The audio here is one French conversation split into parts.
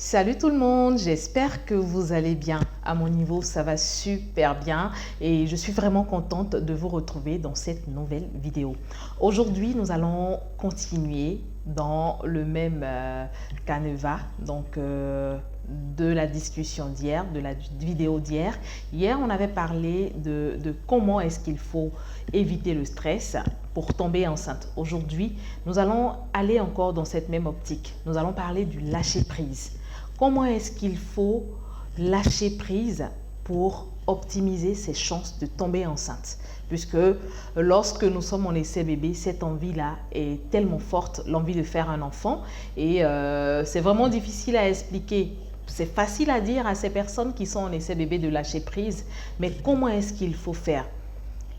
Salut tout le monde, j'espère que vous allez bien. À mon niveau, ça va super bien et je suis vraiment contente de vous retrouver dans cette nouvelle vidéo. Aujourd'hui, nous allons continuer dans le même canevas de la discussion d'hier, de la vidéo d'hier. Hier, on avait parlé de comment est-ce qu'il faut éviter le stress pour tomber enceinte. Aujourd'hui, nous allons aller encore dans cette même optique. Nous allons parler du lâcher-prise. Comment est-ce qu'il faut lâcher prise pour optimiser ses chances de tomber enceinte? Puisque lorsque nous sommes en essai bébé, cette envie-là est tellement forte, l'envie de faire un enfant. Et c'est vraiment difficile à expliquer. C'est facile à dire à ces personnes qui sont en essai bébé de lâcher prise, mais comment est-ce qu'il faut faire?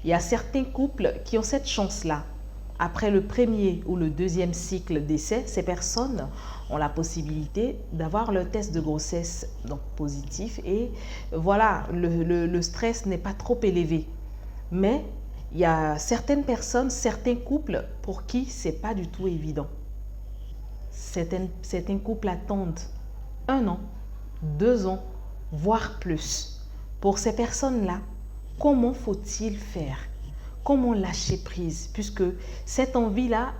Il y a certains couples qui ont cette chance-là. Après le premier ou le deuxième cycle d'essai, ces personnes ont la possibilité d'avoir leur test de grossesse donc positif et voilà, le stress n'est pas trop élevé. Mais il y a certaines personnes, certains couples pour qui ce n'est pas du tout évident. Certains couples attendent 1 an, 2 ans, voire plus. Pour ces personnes-là, comment faut-il faire? Comment lâcher prise? Puisque cette envie-là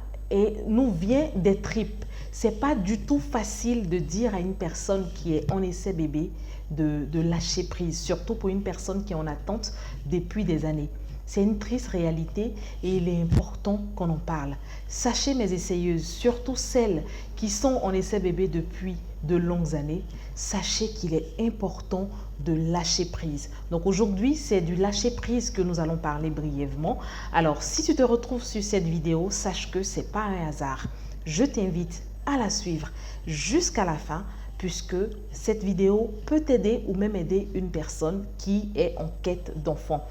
nous vient des tripes. Ce n'est pas du tout facile de dire à une personne qui est en essai bébé de lâcher prise, surtout pour une personne qui est en attente depuis des années. C'est une triste réalité et il est important qu'on en parle. Sachez mes essayeuses, surtout celles qui sont en essai bébé depuis de longues années, sachez qu'il est important de lâcher prise. Donc aujourd'hui, c'est du lâcher prise que nous allons parler brièvement. Alors, si tu te retrouves sur cette vidéo, sache que ce n'est pas un hasard. Je t'invite à la suivre jusqu'à la fin puisque cette vidéo peut t'aider ou même aider une personne qui est en quête d'enfant.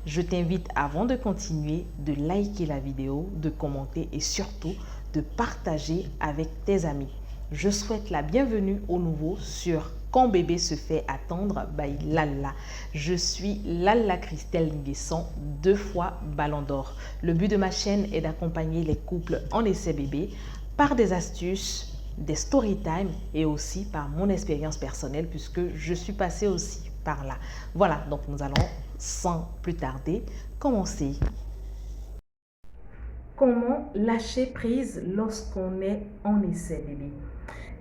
Je t'invite avant de continuer de liker la vidéo, de commenter et surtout de partager avec tes amis. Je souhaite la bienvenue au nouveau sur Quand bébé se fait attendre by Lalla. Je suis Lalla Christelle Nguesson, 2 fois Ballon d'Or. Le but de ma chaîne est d'accompagner les couples en essai bébé par des astuces, des story time et aussi par mon expérience personnelle puisque je suis passée aussi par là. Voilà, donc nous allons sans plus tarder commencer. Comment lâcher prise lorsqu'on est en essai bébé?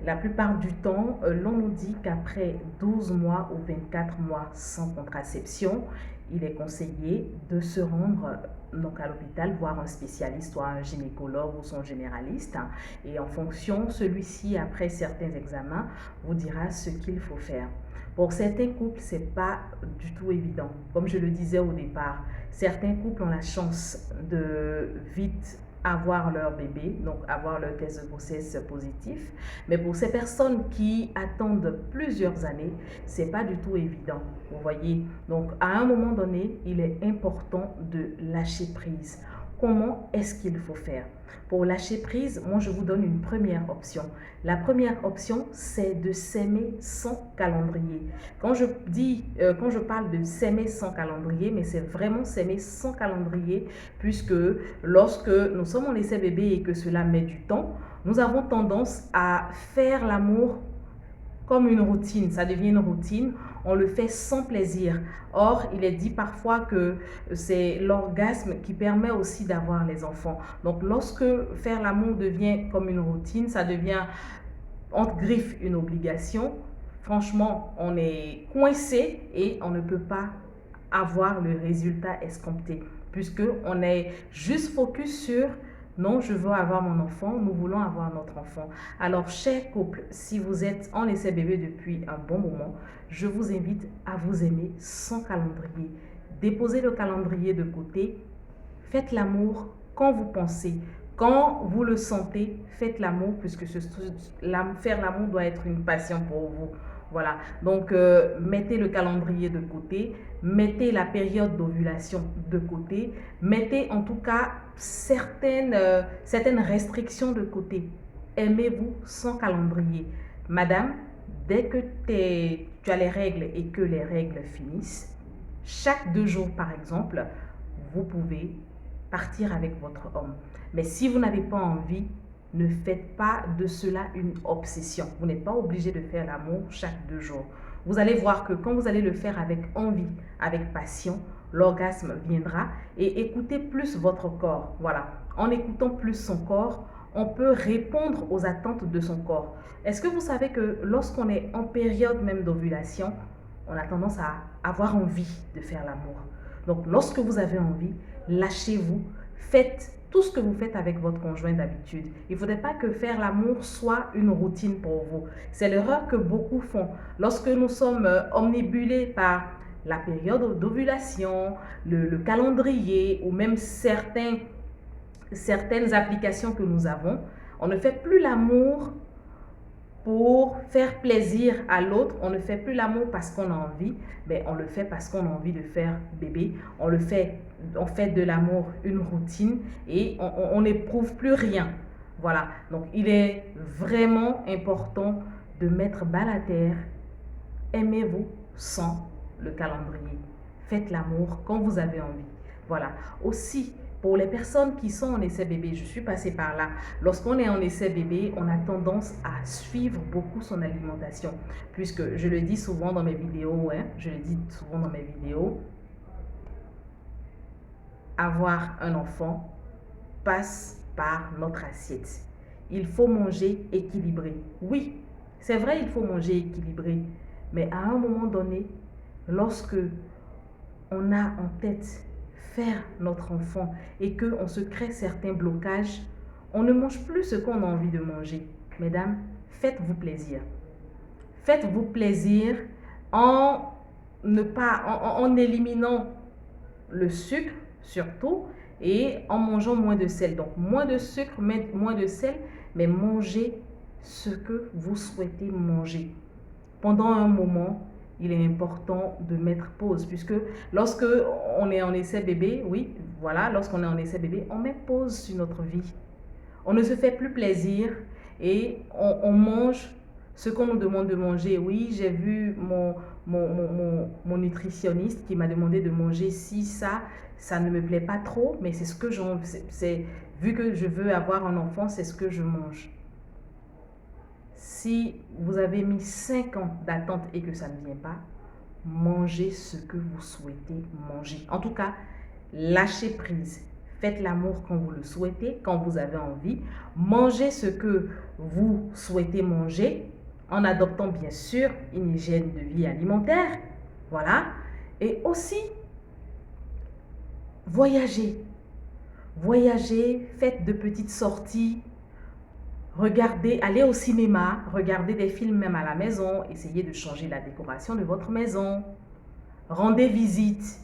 La plupart du temps, l'on nous dit qu'après 12 mois ou 24 mois sans contraception, il est conseillé de se rendre donc à l'hôpital, voir un spécialiste, soit un gynécologue ou son généraliste. Et en fonction, celui-ci, après certains examens, vous dira ce qu'il faut faire. Pour certains couples, ce n'est pas du tout évident. Comme je le disais au départ, certains couples ont la chance de vite avoir leur bébé, donc avoir leur test de grossesse positif. Mais pour ces personnes qui attendent plusieurs années, c'est pas du tout évident. Vous voyez, donc à un moment donné, il est important de lâcher prise. Comment est-ce qu'il faut faire? Pour lâcher prise, moi je vous donne une première option. La première option, c'est de s'aimer sans calendrier. Quand je parle de s'aimer sans calendrier, mais c'est vraiment s'aimer sans calendrier, puisque lorsque nous sommes en essai bébé et que cela met du temps, nous avons tendance à faire l'amour comme une routine, ça devient une routine, on le fait sans plaisir. Or, il est dit parfois que c'est l'orgasme qui permet aussi d'avoir les enfants. Donc, lorsque faire l'amour devient comme une routine, ça devient entre griffes une obligation. Franchement, on est coincé et on ne peut pas avoir le résultat escompté puisque on est juste focus sur non, je veux avoir mon enfant, nous voulons avoir notre enfant. Alors, chers couples, si vous êtes en essai bébé depuis un bon moment, je vous invite à vous aimer sans calendrier. Déposez le calendrier de côté, faites l'amour quand vous pensez. Quand vous le sentez, faites l'amour puisque faire l'amour doit être une passion pour vous. Voilà, donc mettez le calendrier de côté, mettez la période d'ovulation de côté, mettez en tout cas certaines restrictions de côté. Aimez-vous sans calendrier. Madame, dès que tu as les règles et que les règles finissent, chaque 2 jours par exemple, vous pouvez partir avec votre homme. Mais si vous n'avez pas envie, ne faites pas de cela une obsession. Vous n'êtes pas obligé de faire l'amour chaque 2 jours. Vous allez voir que quand vous allez le faire avec envie, avec passion, l'orgasme viendra et écoutez plus votre corps. Voilà. En écoutant plus son corps, on peut répondre aux attentes de son corps. Est-ce que vous savez que lorsqu'on est en période même d'ovulation, on a tendance à avoir envie de faire l'amour. Donc, lorsque vous avez envie, lâchez-vous, faites tout ce que vous faites avec votre conjoint d'habitude. Il ne faudrait pas que faire l'amour soit une routine pour vous. C'est l'erreur que beaucoup font. Lorsque nous sommes omnibulés par la période d'ovulation, le calendrier ou même certaines applications que nous avons, on ne fait plus l'amour pour faire plaisir à l'autre. On ne fait plus l'amour parce qu'on a envie, mais on le fait parce qu'on a envie de faire bébé. On fait de l'amour une routine et on n'éprouve plus rien. Voilà, donc il est vraiment important de mettre bas la terre. Aimez-vous sans le calendrier. Faites l'amour quand vous avez envie. Voilà, aussi pour les personnes qui sont en essai bébé, je suis passée par là. Lorsqu'on est en essai bébé, on a tendance à suivre beaucoup son alimentation. Puisque je le dis souvent dans mes vidéos, avoir un enfant passe par notre assiette. Il faut manger équilibré. Oui, c'est vrai, il faut manger équilibré. Mais à un moment donné, lorsque on a en tête faire notre enfant et qu'on se crée certains blocages, on ne mange plus ce qu'on a envie de manger. Mesdames, faites-vous plaisir. Faites-vous plaisir en éliminant le sucre surtout et en mangeant moins de sel. Donc moins de sucre, moins de sel, mais mangez ce que vous souhaitez manger. Pendant un moment, il est important de mettre pause puisque lorsque on est en essai bébé, oui, voilà, lorsqu'on est en essai bébé, on met pause sur notre vie. On ne se fait plus plaisir et on mange ce qu'on nous demande de manger. Oui, j'ai vu mon nutritionniste qui m'a demandé de manger ci, ça ne me plaît pas trop, mais c'est ce que vu que je veux avoir un enfant, c'est ce que je mange. Si vous avez mis 5 ans d'attente et que ça ne vient pas, mangez ce que vous souhaitez manger. En tout cas, lâchez prise. Faites l'amour quand vous le souhaitez, quand vous avez envie. Mangez ce que vous souhaitez manger en adoptant bien sûr une hygiène de vie alimentaire. Voilà. Et aussi, voyagez. Voyagez, faites de petites sorties. Regardez, allez au cinéma, regardez des films même à la maison, essayez de changer la décoration de votre maison, rendez visite,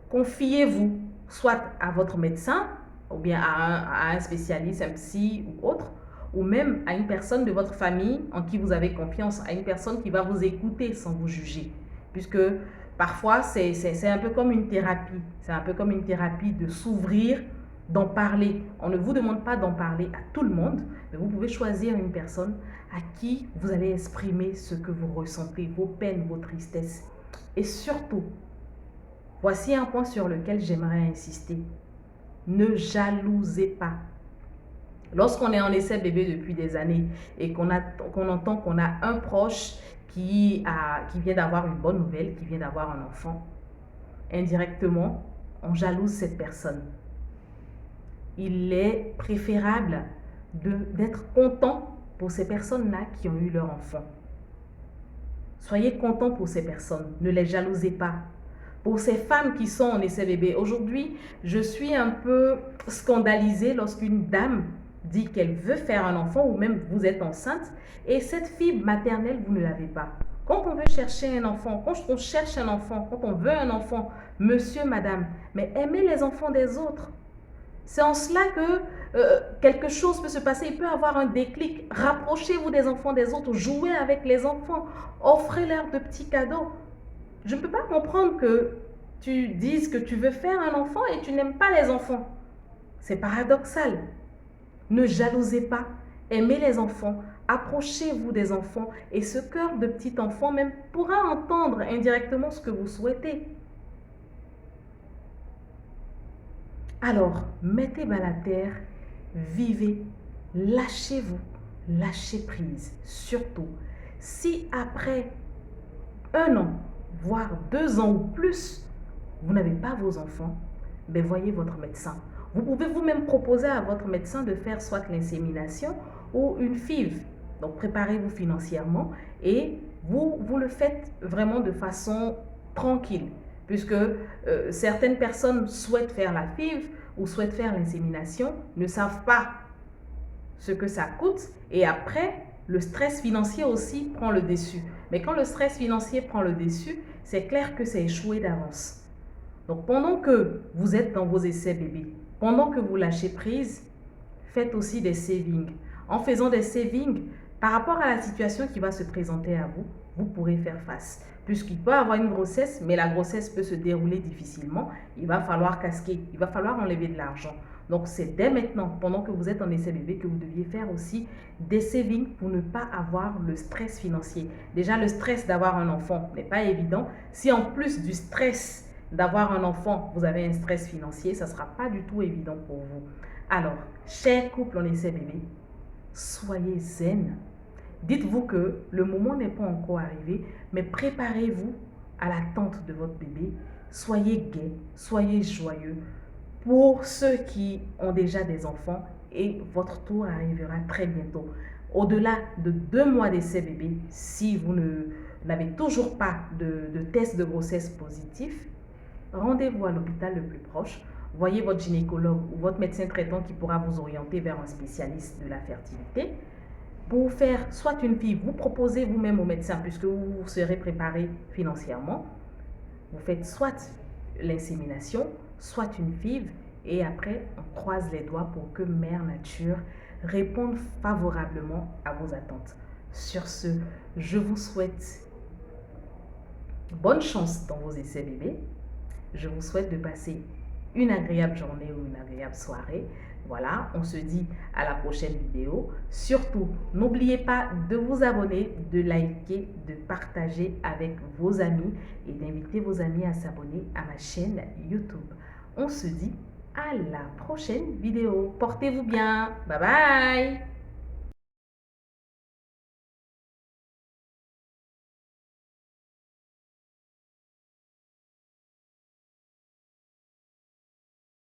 confiez-vous soit à votre médecin ou bien à un spécialiste, un psy ou autre, ou même à une personne de votre famille en qui vous avez confiance, à une personne qui va vous écouter sans vous juger. Puisque parfois, c'est un peu comme une thérapie, c'est un peu comme une thérapie de s'ouvrir, d'en parler. On ne vous demande pas d'en parler à tout le monde, mais vous pouvez choisir une personne à qui vous allez exprimer ce que vous ressentez, vos peines, vos tristesses. Et surtout, voici un point sur lequel j'aimerais insister. Ne jalousez pas. Lorsqu'on est en essai bébé depuis des années et qu'on entend qu'on a un proche qui vient d'avoir une bonne nouvelle, qui vient d'avoir un enfant, indirectement, on jalouse cette personne. Il est préférable d'être content pour ces personnes-là qui ont eu leur enfant. Soyez content pour ces personnes, ne les jalousez pas. Pour ces femmes qui sont en essai bébé, aujourd'hui, je suis un peu scandalisée lorsqu'une dame dit qu'elle veut faire un enfant ou même vous êtes enceinte et cette fibre maternelle, vous ne l'avez pas. Quand on veut chercher un enfant, quand on cherche un enfant, quand on veut un enfant, monsieur, madame, mais aimez les enfants des autres. C'est en cela que quelque chose peut se passer. Il peut y avoir un déclic. Rapprochez-vous des enfants des autres. Jouez avec les enfants. Offrez-leur de petits cadeaux. Je ne peux pas comprendre que tu dises que tu veux faire un enfant et tu n'aimes pas les enfants. C'est paradoxal. Ne jalousez pas. Aimez les enfants. Approchez-vous des enfants. Et ce cœur de petit enfant même pourra entendre indirectement ce que vous souhaitez. Alors, mettez bas la terre, vivez, lâchez-vous, lâchez prise. Surtout, si après 1 an, voire 2 ans ou plus, vous n'avez pas vos enfants, ben voyez votre médecin. Vous pouvez vous-même proposer à votre médecin de faire soit l'insémination ou une FIV. Donc préparez-vous financièrement et vous le faites vraiment de façon tranquille, puisque certaines personnes souhaitent faire la FIV ou souhaitent faire l'insémination, ne savent pas ce que ça coûte et après, le stress financier aussi prend le dessus. Mais quand le stress financier prend le dessus, c'est clair que c'est échoué d'avance. Donc pendant que vous êtes dans vos essais bébés, pendant que vous lâchez prise, faites aussi des savings. En faisant des savings, par rapport à la situation qui va se présenter à vous, vous pourrez faire face. Puisqu'il peut avoir une grossesse, mais la grossesse peut se dérouler difficilement, il va falloir casquer, il va falloir enlever de l'argent. Donc c'est dès maintenant, pendant que vous êtes en essai bébé, que vous deviez faire aussi des savings pour ne pas avoir le stress financier. Déjà, le stress d'avoir un enfant n'est pas évident. Si en plus du stress d'avoir un enfant, vous avez un stress financier, ça ne sera pas du tout évident pour vous. Alors, chers couples en essai bébé, soyez zen. Dites-vous que le moment n'est pas encore arrivé, mais préparez-vous à l'attente de votre bébé. Soyez gai, soyez joyeux. Pour ceux qui ont déjà des enfants, et votre tour arrivera très bientôt. Au-delà de 2 mois d'essai bébé, si vous n'avez toujours pas de test de grossesse positif, rendez-vous à l'hôpital le plus proche. Voyez votre gynécologue ou votre médecin traitant qui pourra vous orienter vers un spécialiste de la fertilité. Pour faire soit une FIV, vous proposez vous-même au médecin puisque vous serez préparé financièrement. Vous faites soit l'insémination, soit une FIV et après on croise les doigts pour que Mère Nature réponde favorablement à vos attentes. Sur ce, je vous souhaite bonne chance dans vos essais bébés. Je vous souhaite de passer une agréable journée ou une agréable soirée. Voilà, on se dit à la prochaine vidéo. Surtout, n'oubliez pas de vous abonner, de liker, de partager avec vos amis et d'inviter vos amis à s'abonner à ma chaîne YouTube. On se dit à la prochaine vidéo. Portez-vous bien. Bye bye.